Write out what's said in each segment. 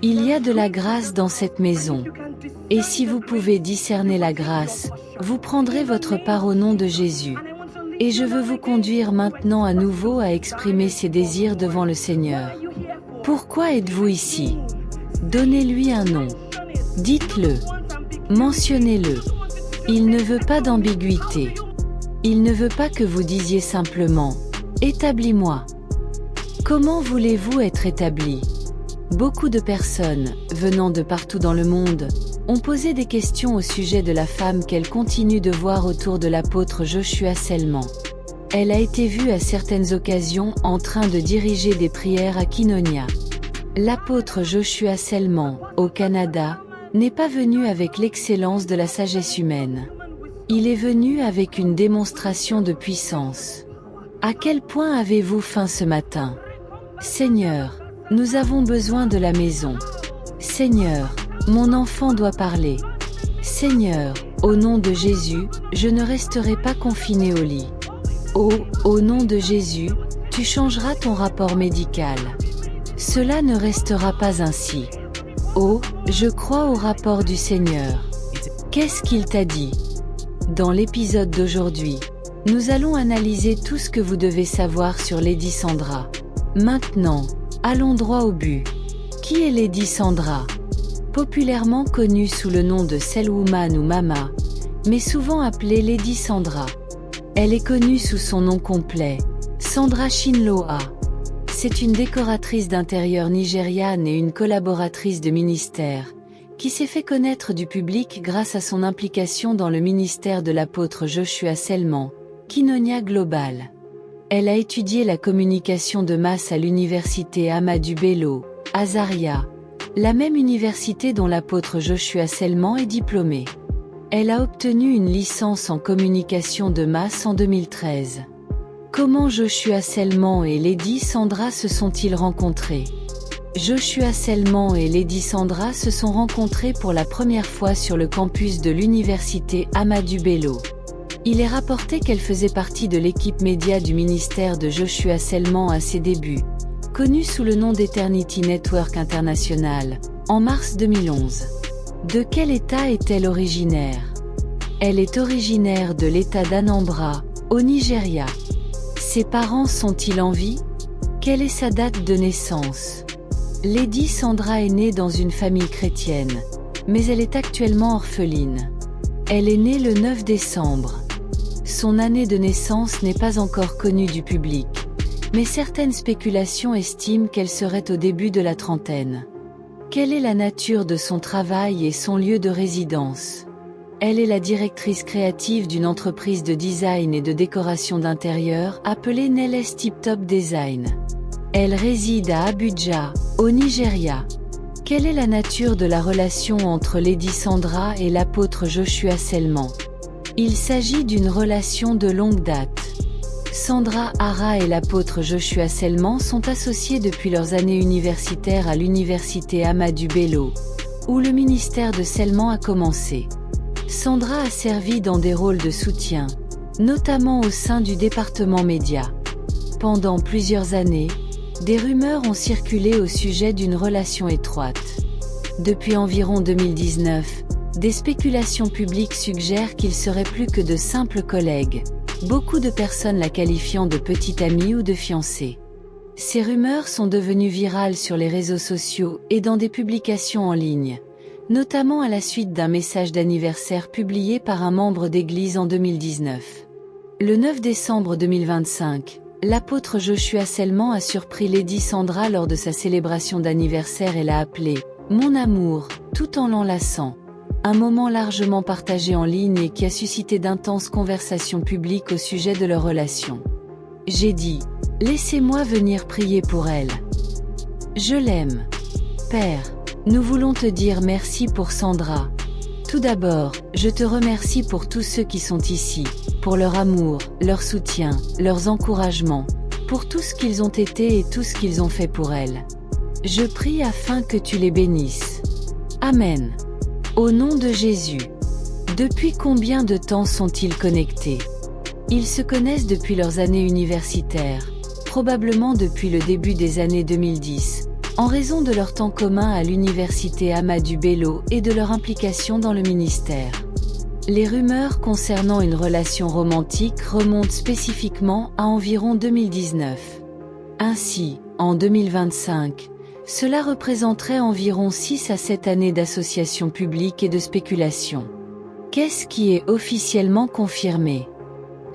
Il y a de la grâce dans cette maison. Et si vous pouvez discerner la grâce, vous prendrez votre part au nom de Jésus. Et je veux vous conduire maintenant à nouveau à exprimer ces désirs devant le Seigneur. Pourquoi êtes-vous ici? Donnez-lui un nom. Dites-le. Mentionnez-le. Il ne veut pas d'ambiguïté. Il ne veut pas que vous disiez simplement « Établis-moi ». Comment voulez-vous être établi? Beaucoup de personnes, venant de partout dans le monde, ont posé des questions au sujet de la femme qu'elles continuent de voir autour de l'apôtre Joshua Selman. Elle a été vue à certaines occasions en train de diriger des prières à Koinonia. L'apôtre Joshua Selman, au Canada, n'est pas venu avec l'excellence de la sagesse humaine. Il est venu avec une démonstration de puissance. À quel point avez-vous faim ce matin? Seigneur, nous avons besoin de la maison. Seigneur, mon enfant doit parler. Seigneur, au nom de Jésus, je ne resterai pas confiné au lit. Oh, au nom de Jésus, tu changeras ton rapport médical. Cela ne restera pas ainsi. Oh, je crois au rapport du Seigneur. Qu'est-ce qu'il t'a dit? Dans l'épisode d'aujourd'hui, nous allons analyser tout ce que vous devez savoir sur Lady Sandra. Maintenant, allons droit au but. Qui est Lady Sandra? Populairement connue sous le nom de Cellwoman ou Mama, mais souvent appelée Lady Sandra. Elle est connue sous son nom complet, Sandra Shinloa. C'est une décoratrice d'intérieur nigériane et une collaboratrice de ministère, qui s'est fait connaître du public grâce à son implication dans le ministère de l'apôtre Joshua Selman, Koinonia Global. Elle a étudié la communication de masse à l'université Ahmadu Bello, à Zaria, la même université dont l'apôtre Joshua Selman est diplômé. Elle a obtenu une licence en communication de masse en 2013. Comment Joshua Selman et Lady Sandra se sont-ils rencontrés? Joshua Selman et Lady Sandra se sont rencontrés pour la première fois sur le campus de l'université Ahmadu Bello. Il est rapporté qu'elle faisait partie de l'équipe média du ministère de Joshua Selman à ses débuts, connu sous le nom d'Eternity Network International, en mars 2011. De quel État est-elle originaire? Elle est originaire de l'État d'Anambra, au Nigeria. Ses parents sont-ils en vie? Quelle est sa date de naissance? Lady Sandra est née dans une famille chrétienne, mais elle est actuellement orpheline. Elle est née le 9 décembre. Son année de naissance n'est pas encore connue du public, mais certaines spéculations estiment qu'elle serait au début de la trentaine. Quelle est la nature de son travail et son lieu de résidence? Elle est la directrice créative d'une entreprise de design et de décoration d'intérieur appelée Neles Tip Top Design. Elle réside à Abuja, au Nigeria. Quelle est la nature de la relation entre Lady Sandra et l'apôtre Joshua Selman? Il s'agit d'une relation de longue date. Sandra Hara et l'apôtre Joshua Selman sont associés depuis leurs années universitaires à l'université Ahmadu Bello, où le ministère de Selman a commencé. Sandra a servi dans des rôles de soutien, notamment au sein du département média. Pendant plusieurs années, des rumeurs ont circulé au sujet d'une relation étroite. Depuis environ 2019, des spéculations publiques suggèrent qu'ils seraient plus que de simples collègues, beaucoup de personnes la qualifiant de petite amie ou de fiancée. Ces rumeurs sont devenues virales sur les réseaux sociaux et dans des publications en ligne, notamment à la suite d'un message d'anniversaire publié par un membre d'église en 2019. Le 9 décembre 2025, l'apôtre Joshua Selman a surpris Lady Sandra lors de sa célébration d'anniversaire et l'a appelée « Mon amour », tout en l'enlaçant. Un moment largement partagé en ligne et qui a suscité d'intenses conversations publiques au sujet de leur relation. J'ai dit, laissez-moi venir prier pour elle. Je l'aime. Père, nous voulons te dire merci pour Sandra. Tout d'abord, je te remercie pour tous ceux qui sont ici, pour leur amour, leur soutien, leurs encouragements, pour tout ce qu'ils ont été et tout ce qu'ils ont fait pour elle. Je prie afin que tu les bénisses. Amen. Au nom de Jésus. Depuis combien de temps sont-ils connectés? Ils se connaissent depuis leurs années universitaires, probablement depuis le début des années 2010, en raison de leur temps commun à l'université Ahmadu Bello et de leur implication dans le ministère. Les rumeurs concernant une relation romantique remontent spécifiquement à environ 2019. Ainsi, en 2025, cela représenterait environ 6 à 7 années d'association publique et de spéculation. Qu'est-ce qui est officiellement confirmé?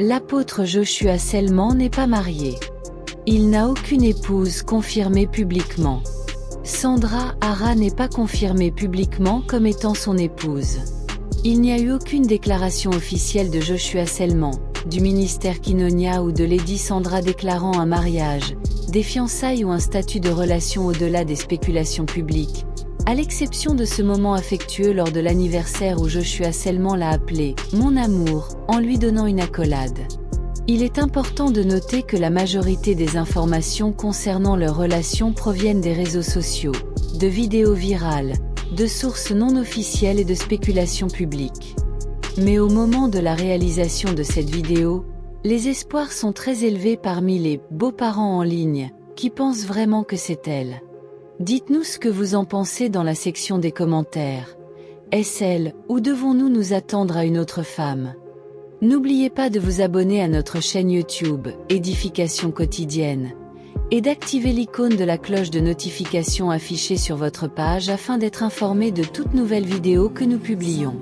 L'apôtre Joshua Selman n'est pas marié. Il n'a aucune épouse confirmée publiquement. Sandra Hara n'est pas confirmée publiquement comme étant son épouse. Il n'y a eu aucune déclaration officielle de Joshua Selman, du ministère Quinonia ou de Lady Sandra déclarant un mariage, des fiançailles ou un statut de relation au-delà des spéculations publiques, à l'exception de ce moment affectueux lors de l'anniversaire où Joshua Selman l'a appelé « mon amour » en lui donnant une accolade. Il est important de noter que la majorité des informations concernant leur relation proviennent des réseaux sociaux, de vidéos virales, de sources non officielles et de spéculations publiques. Mais au moment de la réalisation de cette vidéo, les espoirs sont très élevés parmi les beaux-parents en ligne, qui pensent vraiment que c'est elle. Dites-nous ce que vous en pensez dans la section des commentaires. Est-ce elle, ou devons-nous nous attendre à une autre femme? N'oubliez pas de vous abonner à notre chaîne YouTube, Édification quotidienne, et d'activer l'icône de la cloche de notification affichée sur votre page afin d'être informé de toute nouvelle vidéo que nous publions.